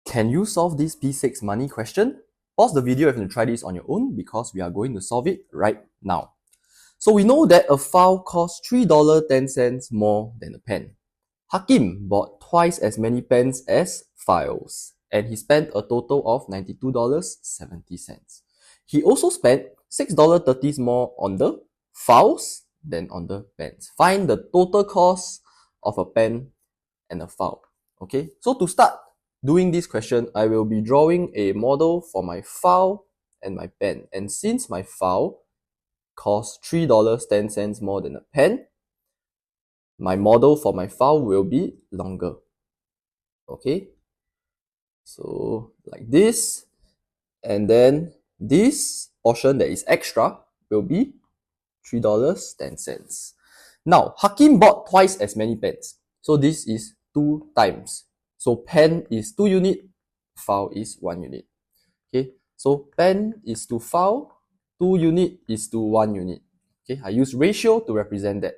Can you solve this P6 money question? Pause the video if you want to try this on your own because we are going to solve it right now. So we know that a file costs $3.10 more than a pen. Hakim bought twice as many pens as files, and he spent a total of $92.70. He also spent $6.30 more on the files than on the pens. Find the total cost of a pen and a file. Okay, so to start doing this question, I will be drawing a model for my file and my pen. And since my file costs $3.10 more than a pen, my model for my file will be longer. Okay, so like this, and then this portion that is extra will be $3.10. Now, Hakim bought twice as many pens. So this is 2 times. So pen is 2 unit, file is 1 unit. Okay, so pen is to file, 2 unit is to 1 unit. Okay, I use ratio to represent that.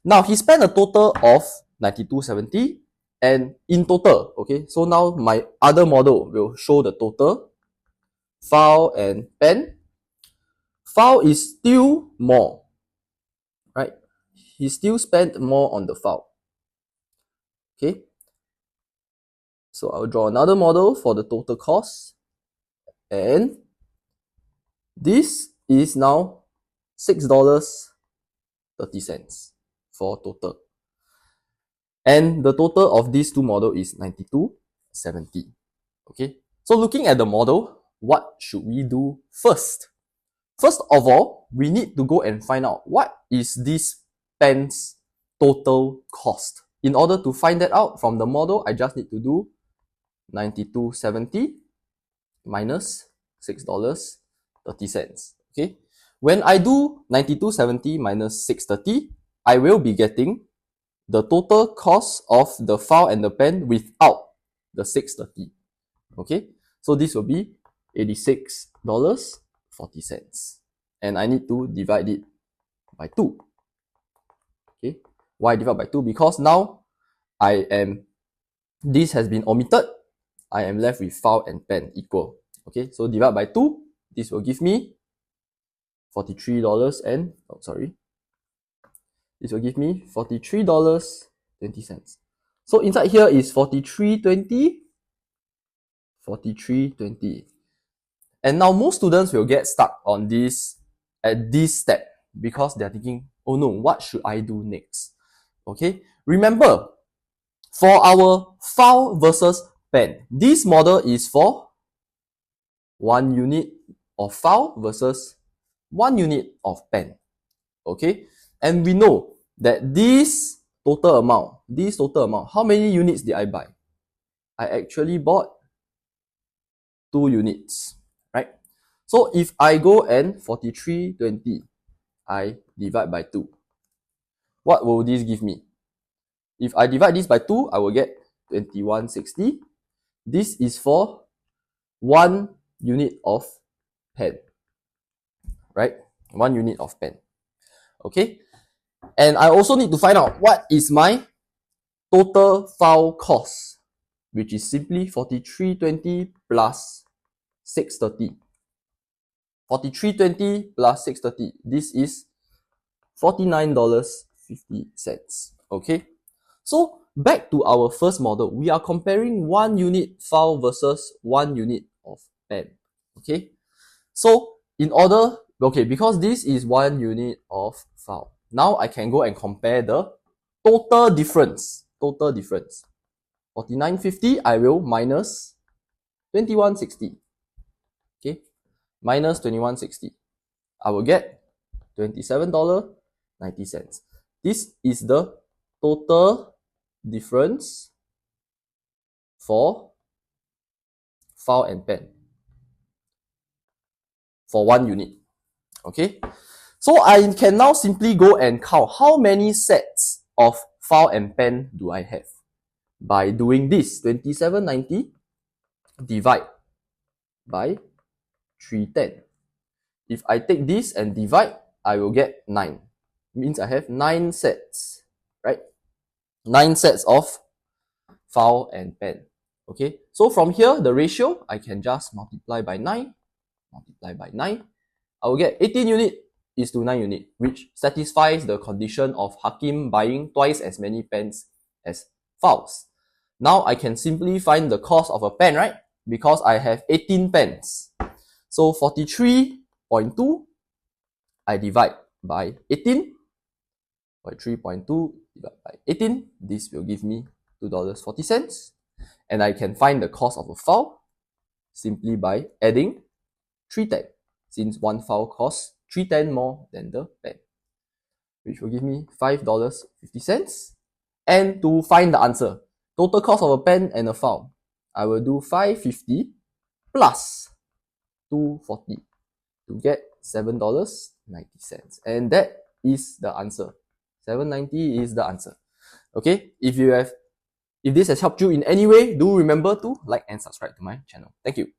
Now, he spent a total of $92.70, and in total, okay, so now my other model will show the total, file and pen. File is still more, right? He still spent more on the file. Okay, so I'll draw another model for the total cost, and this is now $6.30 for total. And the total of these two models is $92.70. Okay, so looking at the model, what should we do first? First of all, we need to go and find out what is this pen's total cost. In order to find that out from the model, I just need to do $92.70 minus $6.30. Okay, when I do $92.70 minus $6.30, I will be getting the total cost of the file and the pen without the $6.30. Okay, so this will be $86.40. And I need to divide it by 2. Okay, why divide by 2? Because now this has been omitted. I am left with file and pen equal. Okay, so divide by 2. This will give me $43 and, this will give me $43.20. So inside here is $43.20. And now most students will get stuck on this at this step because they're thinking, oh no, what should I do next? Okay, remember, for our file versus pen, this model is for 1 unit of file versus 1 unit of pen. Okay, and we know that this total amount, how many units did I buy? I actually bought 2 units, right? So if I go and $43.20, I divide by 2. What will this give me? If I divide this by 2, I will get $21.60. This is for 1 unit of pen, right? 1 unit of pen. Okay, and I also need to find out what is my total file cost, which is simply $43.20 plus $6.30. $43.20 plus $6.30. This is $49.50. Okay, so back to our first model, we are comparing 1 unit file versus 1 unit of pen. Okay, so because this is 1 unit of file, now I can go and compare the total difference. $49.50, I will minus $21.60. Okay, minus $21.60. I will get $27.90. This is the total difference for file and pen for 1 unit. Okay, so I can now simply go and count how many sets of file and pen do I have by doing this. $27.90 divide by 310. If I take this and divide, I will get 9. Means I have 9 sets, right? 9 sets of file and pen. Okay, so from here, the ratio, I can just multiply by 9. I will get 18 unit is to 9 unit, which satisfies the condition of Hakim buying twice as many pens as files. Now I can simply find the cost of a pen, right? Because I have 18 pens. So 43.2, I divide by 18. 43.2 divided by 18. This will give me $2.40. And I can find the cost of a file simply by adding 310, since one file costs 310 more than the pen, which will give me $5.50. And to find the answer, total cost of a pen and a file, I will do 550 plus 240 to get $7.90. And that is the answer. 790 is the answer. Okay, if this has helped you in any way, do remember to like and subscribe to my channel. Thank you.